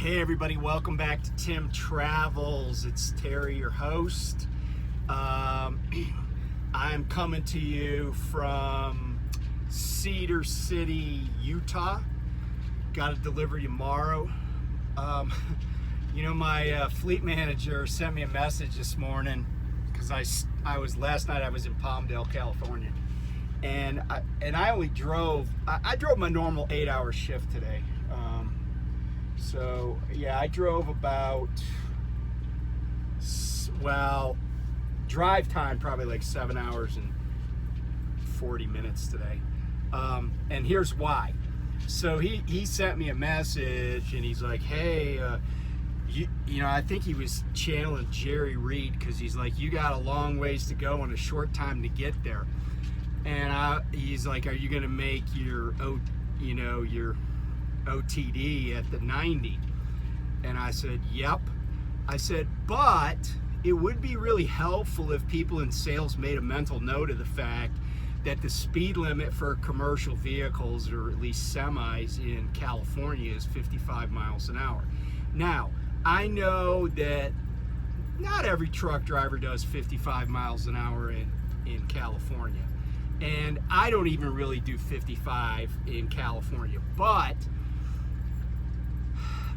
Hey everybody, welcome back to Tim Travels. It's Terry, your host. I'm coming to you from Cedar City, Utah. Got a delivery tomorrow. My fleet manager sent me a message this morning because last night I was in Palmdale, California, and I only drove. I drove my normal 8-hour shift today. So yeah, I drove about, drive time probably like 7 hours and 40 minutes today. And here's why. So he sent me a message and he's like, hey, I think he was channeling Jerry Reed, because he's like, you got a long ways to go and a short time to get there. And he's like, are you going to make your OTD at the 90? And I said, yep. I said, but it would be really helpful if people in sales made a mental note of the fact that the speed limit for commercial vehicles, or at least semis in California, is 55 miles an hour. Now, I know that not every truck driver does 55 miles an hour in California. And I don't even really do 55 in California, but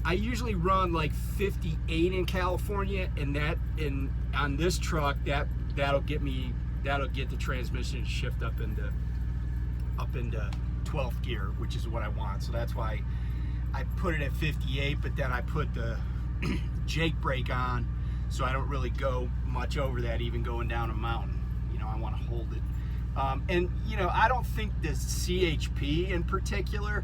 I usually run like 58 in California, and on this truck that'll get the transmission to shift up into 12th gear, which is what I want. So that's why I put it at 58, but then I put the Jake brake on, so I don't really go much over that, even going down a mountain. I want to hold it. I don't think the CHP in particular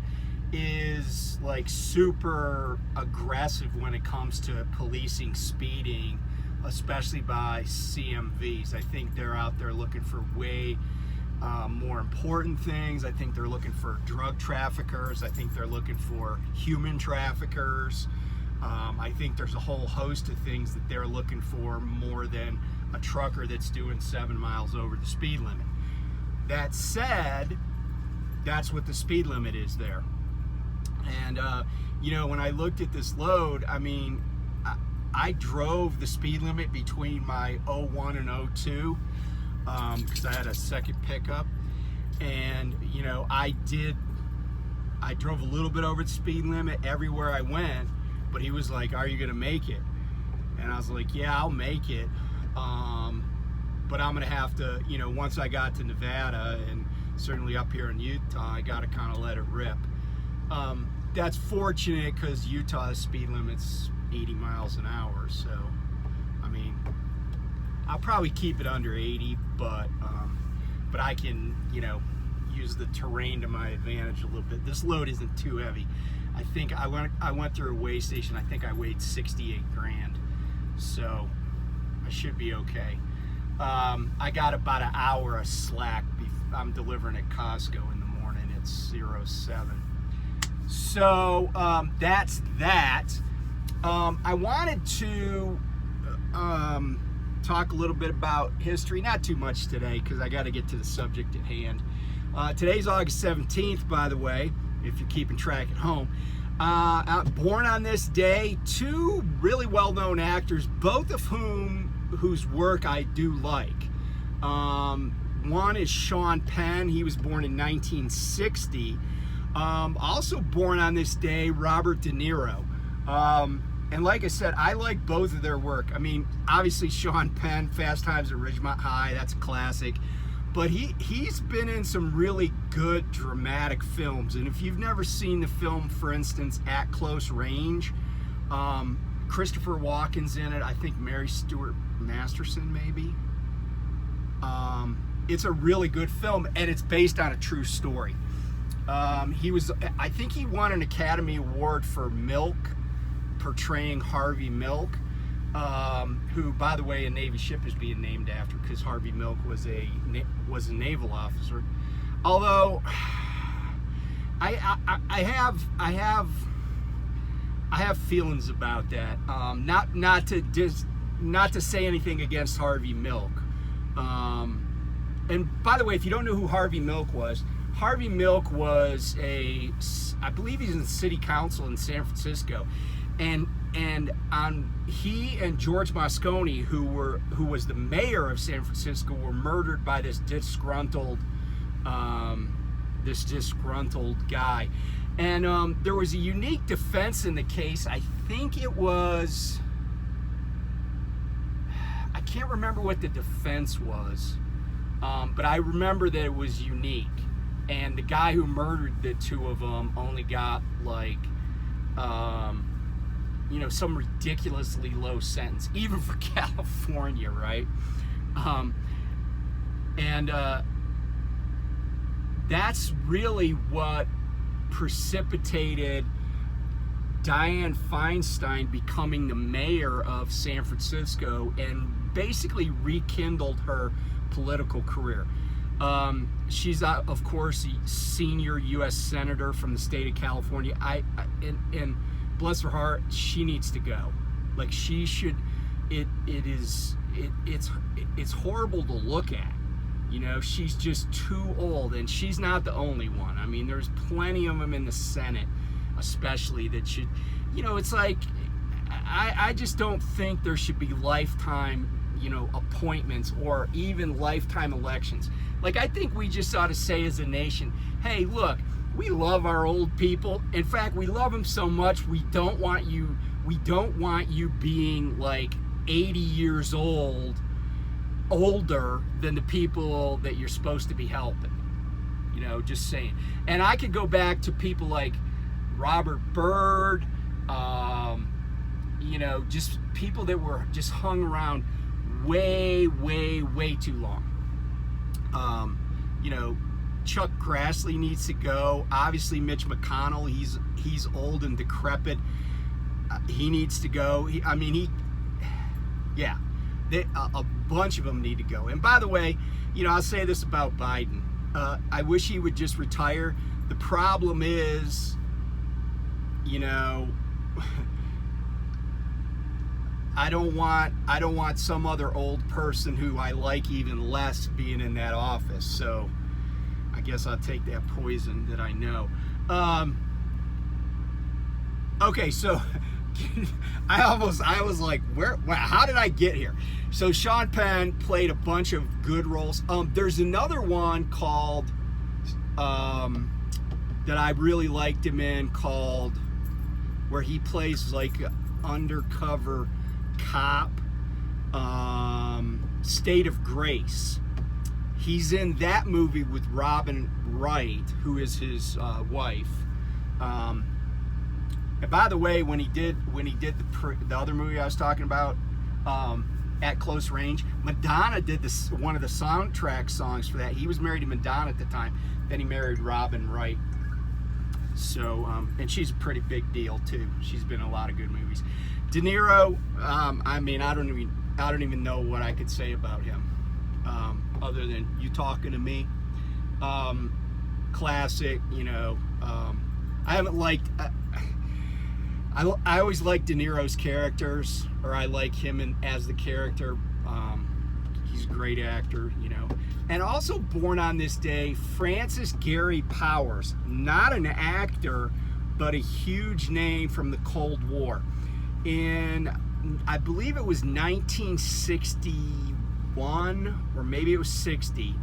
is like super aggressive when it comes to policing speeding, especially by CMVs. I think they're out there looking for way more important things. I think they're looking for drug traffickers. I think they're looking for human traffickers. I think there's a whole host of things that they're looking for more than a trucker that's doing 7 miles over the speed limit. That said, that's what the speed limit is there. And, when I looked at this load, I drove the speed limit between my 01 and 02 because I had a second pickup. And, I drove a little bit over the speed limit everywhere I went, but he was like, are you going to make it? And I was like, yeah, I'll make it. But I'm going to have to, once I got to Nevada and certainly up here in Utah, I got to kind of let it rip. That's fortunate because Utah's speed limit's 80 miles an hour. So, I'll probably keep it under 80, but I can, use the terrain to my advantage a little bit. This load isn't too heavy. I think I went through a weigh station. I think I weighed 68 grand. So I should be okay. I got about an hour of slack. I'm delivering at Costco in the morning. It's 07. So that's that. I wanted to talk a little bit about history. Not too much today because I got to get to the subject at hand. Today's August 17th, by the way, if you're keeping track at home. Born on this day, two really well-known actors, both of whose work I do like. One is Sean Penn. He was born in 1960. Also born on this day, Robert De Niro. And like I said, I like both of their work. Obviously Sean Penn, Fast Times at Ridgemont High, that's a classic. But he's been in some really good dramatic films. And if you've never seen the film, for instance, At Close Range, Christopher Walken's in it. I think Mary Stuart Masterson, maybe. It's a really good film, and it's based on a true story. I think he won an Academy Award for Milk, portraying Harvey Milk, who, by the way, a Navy ship is being named after because Harvey Milk was a naval officer. Although I have feelings about that. Not to say anything against Harvey Milk. And by the way, if you don't know who Harvey Milk was I believe he's in the city council in San Francisco. and on he and George Moscone, who was the mayor of San Francisco, were murdered by this disgruntled guy. And there was a unique defense in the case. I think it was, I can't remember what the defense was, but I remember that it was unique. And the guy who murdered the two of them only got like, some ridiculously low sentence, even for California, right? That's really what precipitated Dianne Feinstein becoming the mayor of San Francisco and basically rekindled her political career. She's, of course, a senior U.S. senator from the state of California. And bless her heart, she needs to go. Like, she should. It's horrible to look at. She's just too old, and she's not the only one. I mean, there's plenty of them in the Senate, especially, that should. It's like, I just don't think there should be lifetime, appointments or even lifetime elections. Like, I think we just ought to say as a nation, hey, look, we love our old people. In fact, we love them so much, we don't want you being like 80 years older than the people that you're supposed to be helping. Just saying. And I could go back to people like Robert Byrd, just people that were just hung around way, way, way too long. Chuck Grassley needs to go. Obviously, Mitch McConnell, he's old and decrepit. He needs to go. A bunch of them need to go. And by the way, I'll say this about Biden. I wish he would just retire. The problem is, I don't want some other old person who I like even less being in that office. So I guess I'll take that poison that I know. Okay, so I was like, how did I get here? So Sean Penn played a bunch of good roles. There's another one called that I really liked him in, called where he plays like an undercover cop, State of Grace. He's in that movie with Robin Wright, who is his wife. And by the way, when he did the other movie I was talking about, At Close Range, Madonna did one of the soundtrack songs for that. He was married to Madonna at the time. Then he married Robin Wright. So, and she's a pretty big deal too. She's been in a lot of good movies. De Niro, I don't even know what I could say about him, other than You Talking to Me. Classic, I haven't liked. I always like De Niro's characters, or I like him as the character. He's a great actor, And also born on this day, Francis Gary Powers, not an actor, but a huge name from the Cold War. In, I believe it was 1961, or maybe it was 60,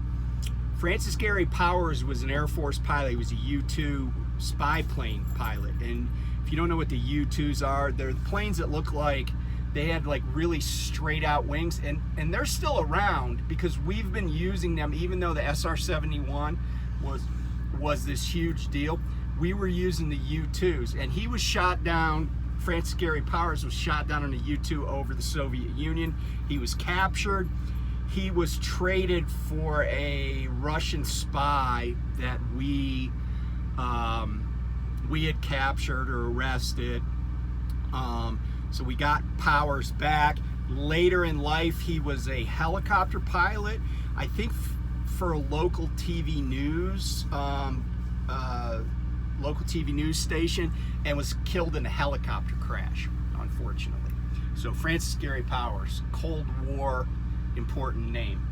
Francis Gary Powers was an Air Force pilot. He was a U-2 spy plane pilot. And if you don't know what the U-2s are, they're the planes that look like they had like really straight out wings, and they're still around because we've been using them. Even though the SR-71 was this huge deal, we were using the U-2s, and he was shot down. Francis Gary Powers was shot down on a U-2 over the Soviet Union. He was captured. He was traded for a Russian spy that we had captured or arrested. So we got Powers back. Later in life, he was a helicopter pilot, I think for a local TV news station, and was killed in a helicopter crash, unfortunately. So Francis Gary Powers, Cold War, important name.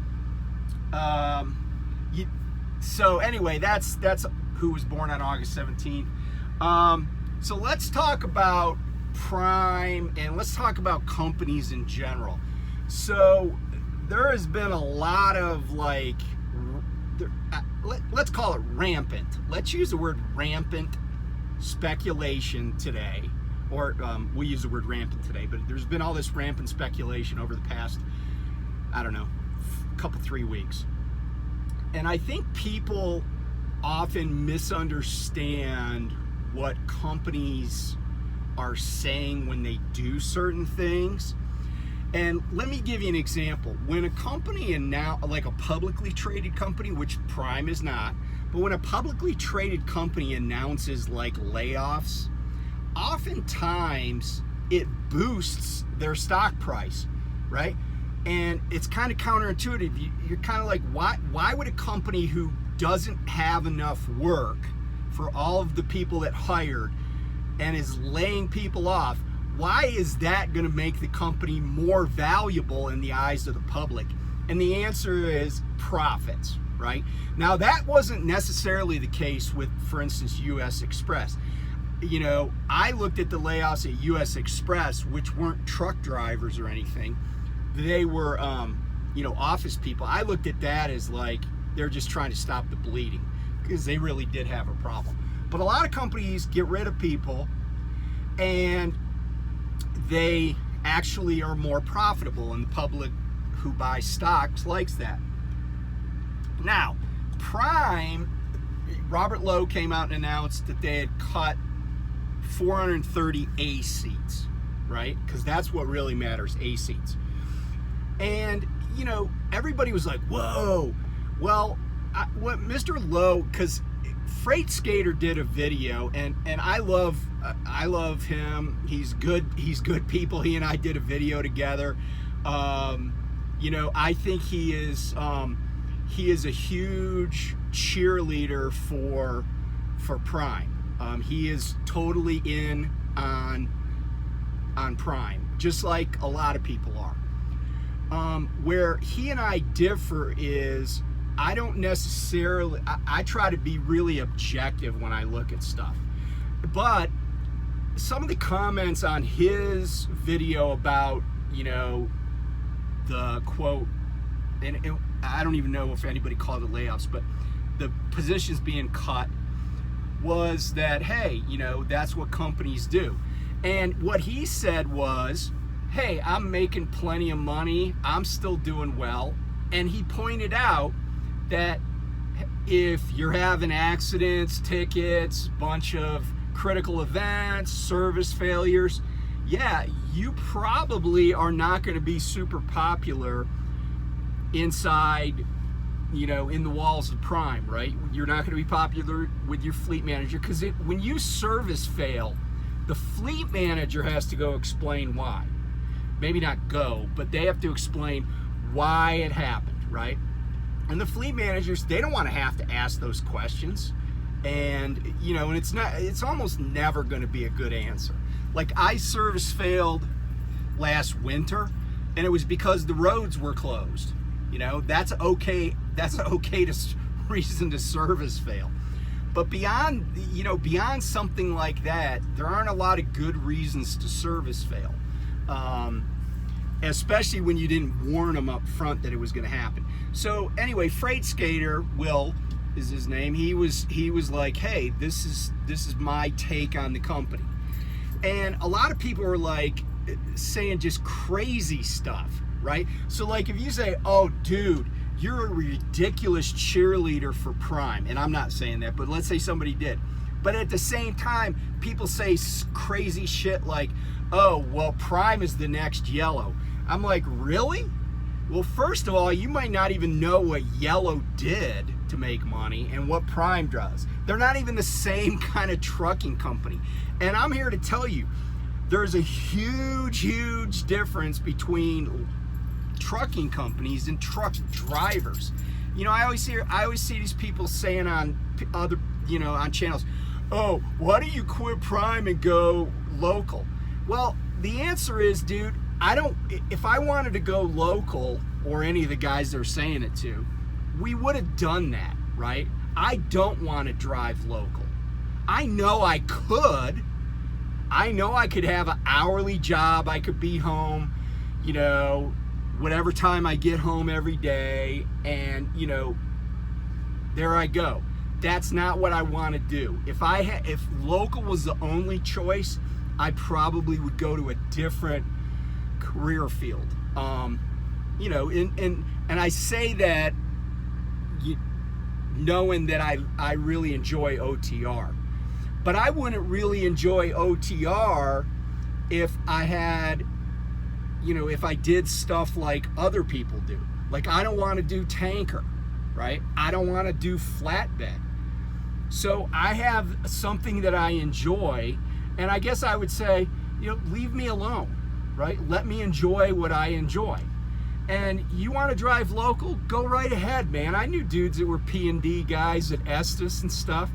So anyway, that's who was born on August 17th. So let's talk about Prime, and let's talk about companies in general. So there has been a lot of like, let's call it rampant. Let's use the word rampant speculation today, or we use the word rampant today, but there's been all this rampant speculation over the past, I don't know, couple 3 weeks. And I think people often misunderstand what companies are saying when they do certain things. And let me give you an example. When a company, and now like a publicly traded company, which Prime is not, but when a publicly traded company announces like layoffs, oftentimes it boosts their stock price, right? And it's kind of counterintuitive. You're kind of like, why would a company who doesn't have enough work for all of the people that hired and is laying people off, why is that going to make the company more valuable in the eyes of the public? And the answer is profits, right? Now, that wasn't necessarily the case with, for instance, U.S. Express. You know, I looked at the layoffs at U.S. Express, which weren't truck drivers or anything. They were, office people. I looked at that as like they're just trying to stop the bleeding, because they really did have a problem. But a lot of companies get rid of people and they actually are more profitable, and the public who buys stocks likes that. Now, Prime, Robert Lowe came out and announced that they had cut 430 A seats, right? Because that's what really matters, A seats. And, everybody was like, whoa. Well, what Mr. Lowe, because Freight Skater did a video, and I love him. He's good people. He and I did a video together. I think he is a huge cheerleader for Prime. He is totally in on Prime, just like a lot of people are. Where he and I differ is, I don't necessarily, I try to be really objective when I look at stuff. But some of the comments on his video about, the quote, and I don't even know if anybody called it layoffs, but the positions being cut, was that, hey, that's what companies do. And what he said was, hey, I'm making plenty of money, I'm still doing well. And he pointed out that if you're having accidents, tickets, bunch of critical events, service failures, yeah, you probably are not going to be super popular inside, in the walls of Prime, right? You're not going to be popular with your fleet manager, because when you service fail, the fleet manager has to go explain why. Maybe not go, but they have to explain why it happened, right? And the fleet managers, they don't want to have to ask those questions. And, and it's almost never going to be a good answer. Like, I service failed last winter, and it was because the roads were closed. That's okay. That's okay reason to service fail. But beyond something like that, there aren't a lot of good reasons to service fail. Especially when you didn't warn them up front that it was going to happen. So anyway, Freight Skater, Will is his name. He was like, hey, this is my take on the company. And a lot of people are like saying just crazy stuff, right? So like, if you say, oh, dude, you're a ridiculous cheerleader for Prime, and I'm not saying that, but let's say somebody did. But at the same time, people say crazy shit like, oh, well, Prime is the next Yellow. I'm like, really? Well, first of all, you might not even know what Yellow did to make money and what Prime does. They're not even the same kind of trucking company. And I'm here to tell you, there's a huge, huge difference between trucking companies and truck drivers. I always see these people saying on other, on channels, oh, why don't you quit Prime and go local? Well, the answer is, dude, if I wanted to go local, or any of the guys they're saying it to, we would have done that, right? I don't want to drive local. I know I could, I know I could have an hourly job. I could be home, you know, whatever time I get home every day, and, you know, there I go. That's not what I want to do. If local was the only choice, I probably would go to a different career field. You know, and I say that knowing that I really enjoy OTR. But I wouldn't really enjoy OTR if I had, you know, if I did stuff like other people do. Like, I don't want to do tanker, right? I don't want to do flatbed. So I have something that I enjoy, and I guess I would say, you know, leave me alone, right? Let me enjoy what I enjoy. And you want to drive local, go right ahead, man. I knew dudes that were P&D guys at Estes and stuff.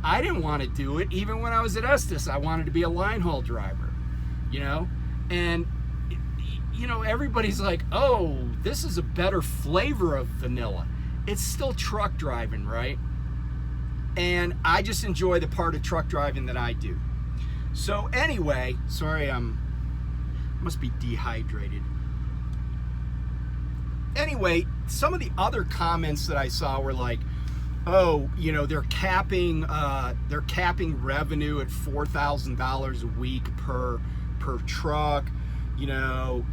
I didn't want to do it. Even when I was at Estes, I wanted to be a line haul driver, you know? And, you know, everybody's like, oh, this is a better flavor of vanilla. It's still truck driving, right? And I just enjoy the part of truck driving that I do. So anyway, sorry, must be dehydrated. Anyway, some of the other comments that I saw were like, oh, you know, they're capping revenue at $4,000 a week per truck. You know,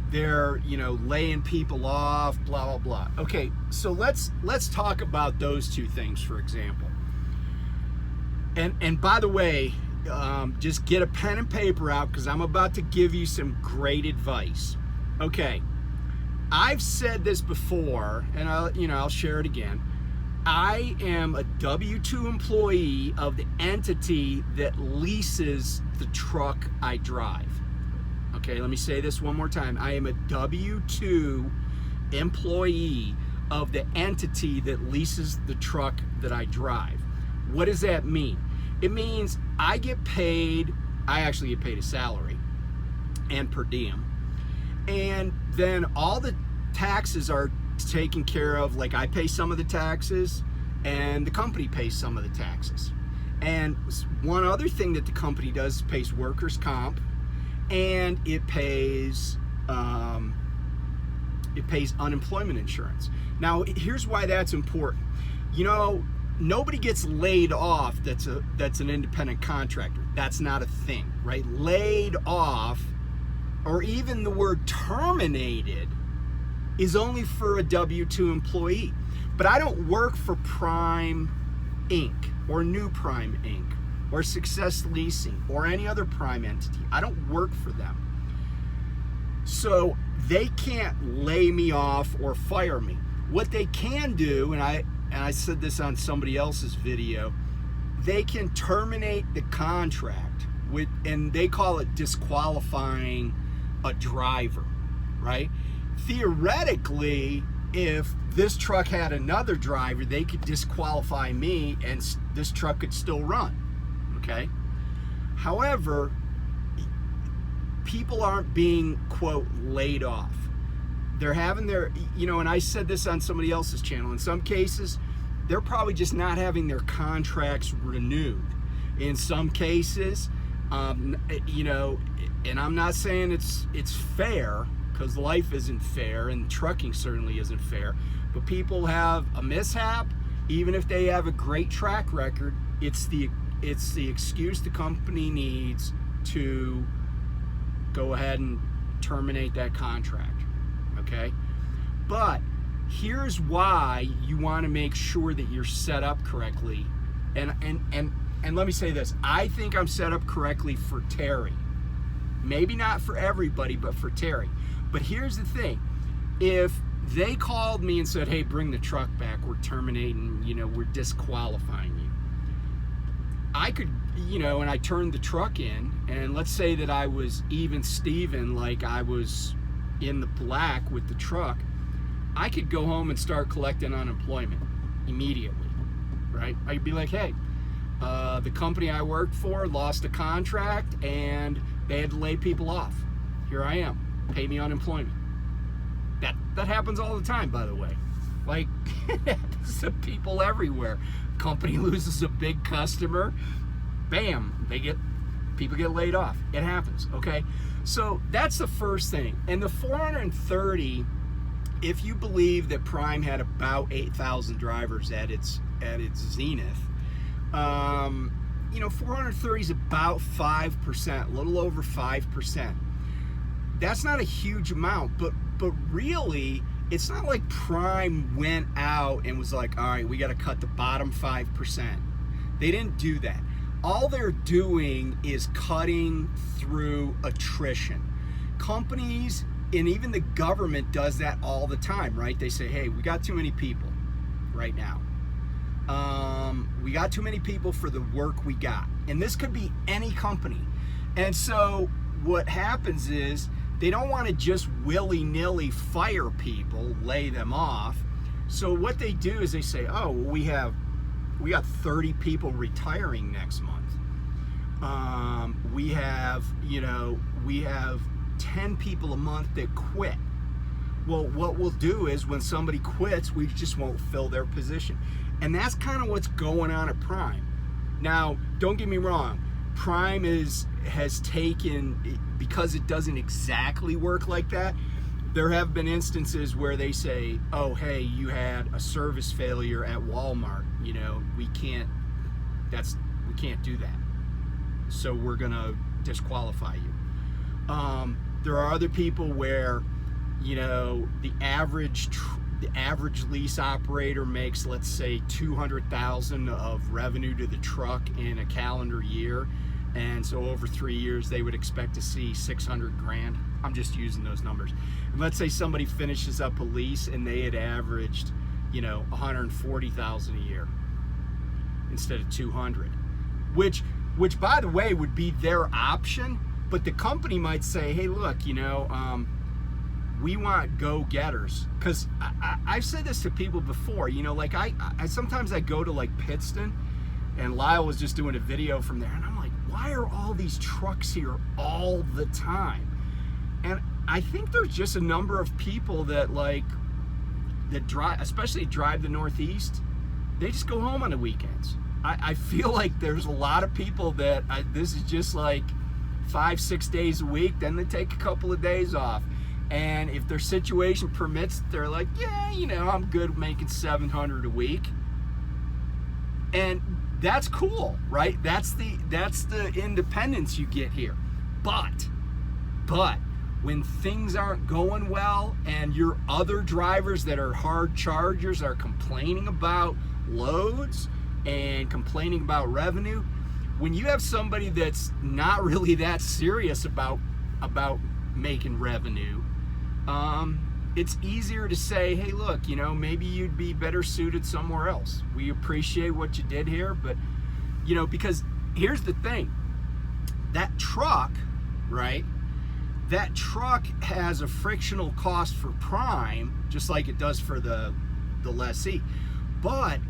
they're, you know, laying people off, blah blah blah. Okay, so let's talk about those two things, for example. And by the way, just get a pen and paper out, because I'm about to give you some great advice. Okay, I've said this before, and I'll share it again. I am a W-2 employee of the entity that leases the truck I drive. Okay, let me say this one more time. I am a W-2 employee of the entity that leases the truck that I drive. What does that mean? It means I actually get paid a salary and per diem. And then all the taxes are taken care of. Like, I pay some of the taxes and the company pays some of the taxes. And one other thing that the company does is pays workers' comp, and it pays unemployment insurance. Now, here's why that's important. You know, nobody gets laid off that's an independent contractor. That's not a thing, right? Laid off, or even the word terminated, is only for a W-2 employee. But I don't work for Prime Inc. or New Prime Inc. or Success Leasing or any other Prime entity. I don't work for them. So they can't lay me off or fire me. What they can do, and I said this on somebody else's video, they can terminate the contract and they call it disqualifying a driver, right? Theoretically, if this truck had another driver, they could disqualify me and this truck could still run, okay? However, people aren't being, quote, laid off. They're having their, you know, and I said this on somebody else's channel, in some cases, they're probably just not having their contracts renewed. In some cases, you know, and I'm not saying it's fair, because life isn't fair and trucking certainly isn't fair, but people have a mishap. Even if they have a great track record, it's the excuse the company needs to go ahead and terminate that contract, okay? But here's why you want to make sure that you're set up correctly. And let me say this, I think I'm set up correctly for Terry. Maybe not for everybody, but for Terry. But here's the thing, if they called me and said, hey, bring the truck back, we're terminating, you know, we're disqualifying you, I could, you know, and I turned the truck in, and let's say that I was even Steven, like I was in the black with the truck, I could go home and start collecting unemployment immediately, right? I'd be like, hey, the company I worked for lost a contract and they had to lay people off. Here I am. Pay me unemployment. That happens all the time, by the way. Like, it happens to people everywhere. Company loses a big customer, bam, they get People get laid off. It happens, okay? So that's the first thing. And the 430, if you believe that Prime had about 8,000 drivers at its zenith, 430 is about 5%, a little over 5%. That's not a huge amount, but really, it's not like Prime went out and was like, all right, we got to cut the bottom 5%. They didn't do that. All they're doing is cutting through attrition. Companies and even the government does that all the time, right? They say, hey, we got too many people right now. We got too many people for the work we got. And this could be any company. And so what happens is they don't want to just willy-nilly fire people, lay them off. So what they do is they say, oh, well, we got 30 people retiring next month. We have 10 people a month that quit. Well, what we'll do is when somebody quits, we just won't fill their position. And that's kind of what's going on at Prime. Now, don't get me wrong, Prime has taken, because it doesn't exactly work like that, there have been instances where they say, oh, hey, you had a service failure at Walmart. We can't do that. So we're gonna disqualify you. There are other people where, the average lease operator makes, let's say, $200,000 of revenue to the truck in a calendar year, and so over 3 years they would expect to see $600,000. I'm just using those numbers. And let's say somebody finishes up a lease and they had averaged, $140,000 a year instead of 200, which by the way would be their option. But the company might say, hey, look, we want go-getters. Because I've said this to people before, I sometimes I go to like Pittston, and Lyle was just doing a video from there, and I'm like, why are all these trucks here all the time? And I think there's just a number of people that drive, especially drive the Northeast, they just go home on the weekends. I feel like there's a lot of people that this is just like 5-6 days a week, then they take a couple of days off. And if their situation permits, they're like, yeah, I'm good making $700 a week. And that's cool, right? That's the independence you get here. But when things aren't going well and your other drivers that are hard chargers are complaining about loads and complaining about revenue, when you have somebody that's not really that serious about making revenue, it's easier to say, hey, look, maybe you'd be better suited somewhere else. We appreciate what you did here, but because here's the thing, that truck, right? That truck has a frictional cost for Prime, just like it does for the lessee. But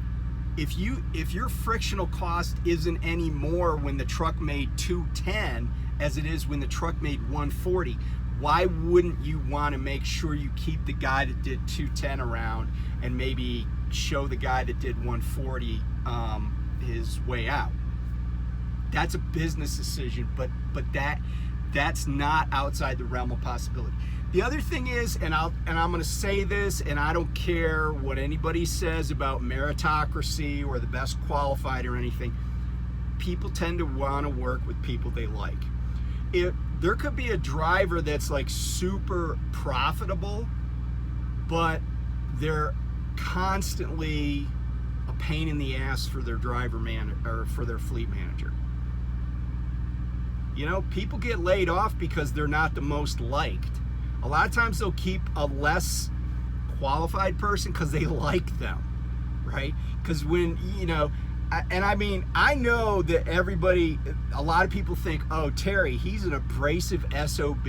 if your frictional cost isn't any more when the truck made 210 as it is when the truck made 140, why wouldn't you want to make sure you keep the guy that did 210 around and maybe show the guy that did 140 his way out? That's a business decision, but that's not outside the realm of possibility. The other thing is, and I'm going to say this, and I don't care what anybody says about meritocracy or the best qualified or anything, people tend to want to work with people they like. If there could be a driver that's like super profitable, but they're constantly a pain in the ass for their or for their fleet manager. People get laid off because they're not the most liked. A lot of times they'll keep a less qualified person because they like them, right? Because when, I know that a lot of people think, oh, Terry, he's an abrasive SOB.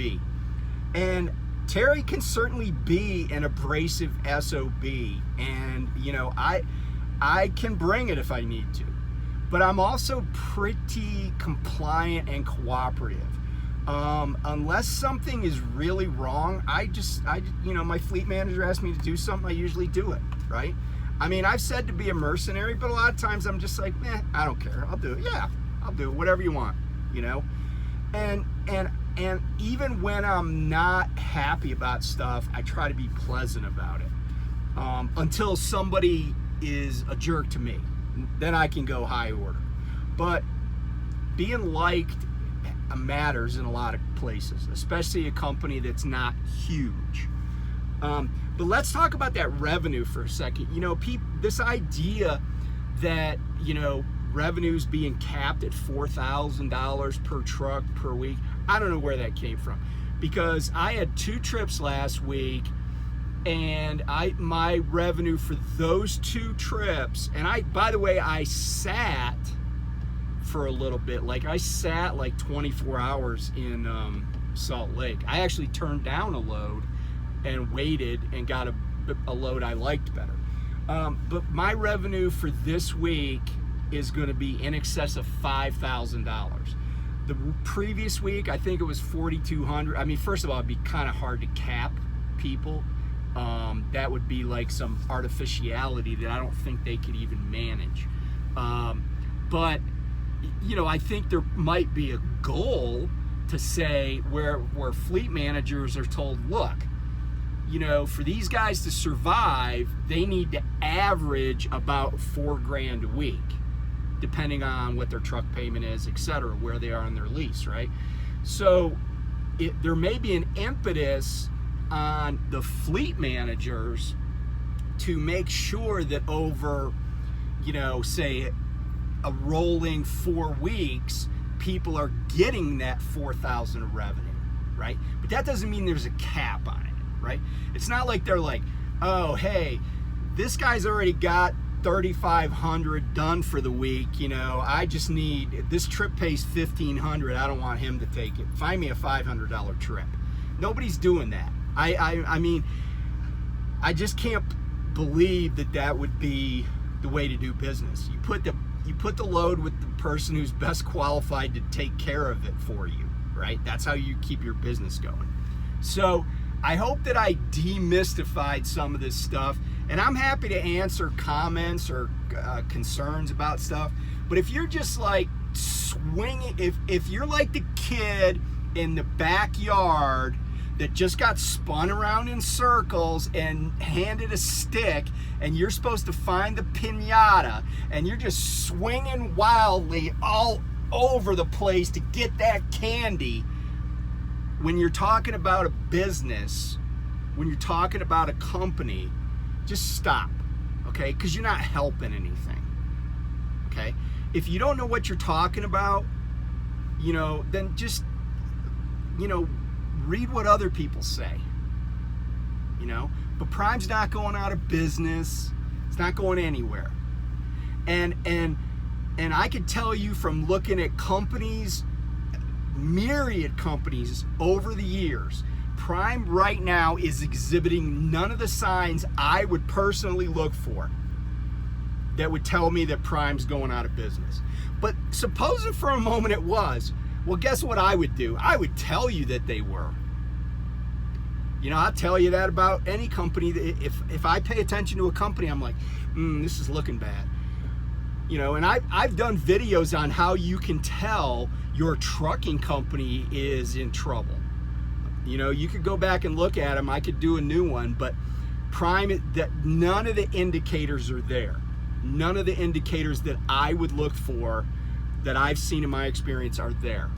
And Terry can certainly be an abrasive SOB. And, I can bring it if I need to. But I'm also pretty compliant and cooperative. Unless something is really wrong, my fleet manager asks me to do something, I usually do it, right? I've said to be a mercenary, but a lot of times I'm just like, I don't care, I'll do it. Yeah, I'll do it, whatever you want, And even when I'm not happy about stuff, I try to be pleasant about it, until somebody is a jerk to me. Then I can go high order. But being liked matters in a lot of places, especially a company that's not huge. But let's talk about that revenue for a second. You know, this idea that, you know, revenue's being capped at $4,000 per truck per week, I don't know where that came from, because I had 2 trips last week, and my revenue for those 2 trips, and by the way, I sat for a little bit. Like, I sat like 24 hours in Salt Lake. I actually turned down a load and waited and got a load I liked better. But my revenue for this week is going to be in excess of $5,000. The previous week, I think it was $4,200. I mean, first of all, it'd be kind of hard to cap people. That would be like some artificiality that I don't think they could even manage. But you know, I think there might be a goal to say where fleet managers are told, look, you know, for these guys to survive, they need to average about $4,000 a week, depending on what their truck payment is, etc., where they are on their lease, right? So there may be an impetus on the fleet managers to make sure that over, you know, say a rolling 4 weeks, people are getting that $4,000 of revenue, right? But that doesn't mean there's a cap on it, right? It's not like they're like, oh, hey, this guy's already got $3,500 done for the week, you know, I just need, this trip pays $1,500, I don't want him to take it. Find me a $500 trip. Nobody's doing that. I mean, I just can't believe that would be the way to do business. You put the load with the person who's best qualified to take care of it for you, right? That's how you keep your business going. So I hope that I demystified some of this stuff, and I'm happy to answer comments or concerns about stuff. But if you're just like swinging, if you're like the kid in the backyard that just got spun around in circles and handed a stick, and you're supposed to find the piñata, and you're just swinging wildly all over the place to get that candy, when you're talking about a business, when you're talking about a company, just stop, okay? Because you're not helping anything, okay? If you don't know what you're talking about, you know, then just, you know, read what other people say, you know. But Prime's not going out of business. It's not going anywhere. And I could tell you from looking at companies, myriad companies over the years, Prime right now is exhibiting none of the signs I would personally look for that would tell me that Prime's going out of business. But supposing for a moment it was, well, guess what I would do? I would tell you that they were. You know, I'll tell you that about any company. If I pay attention to a company, I'm like, this is looking bad. You know, and I've done videos on how you can tell your trucking company is in trouble. You know, you could go back and look at them. I could do a new one, but Prime, that none of the indicators are there. None of the indicators that I would look for that I've seen in my experience are there.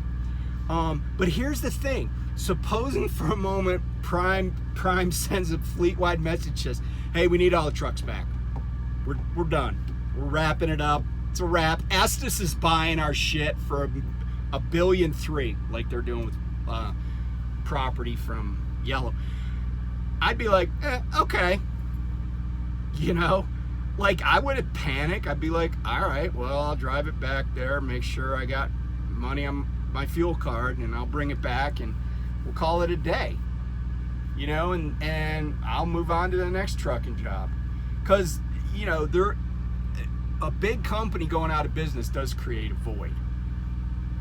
But here's the thing. Supposing for a moment Prime sends a fleet-wide message, says, hey, we need all the trucks back. We're done. We're wrapping it up. It's a wrap. Estes is buying our shit for $1.3 billion, like they're doing with property from Yellow. I'd be like, okay. You know, like I wouldn't panic. I'd be like, all right, well, I'll drive it back there, make sure I got money on my fuel card, and I'll bring it back, and we'll call it a day. You know, and I'll move on to the next trucking job. Because, you know, a big company going out of business does create a void.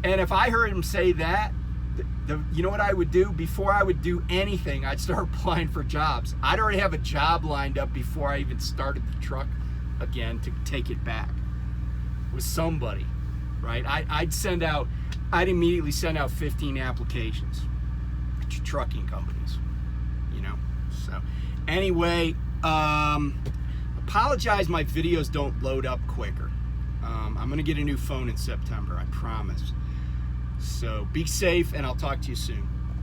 And if I heard him say that, you know what I would do? Before I would do anything, I'd start applying for jobs. I'd already have a job lined up before I even started the truck again to take it back with somebody, right? I'd send out I'd immediately send out 15 applications to trucking companies, you know. So anyway, apologize my videos don't load up quicker. I'm gonna get a new phone in September, I promise. So be safe, and I'll talk to you soon.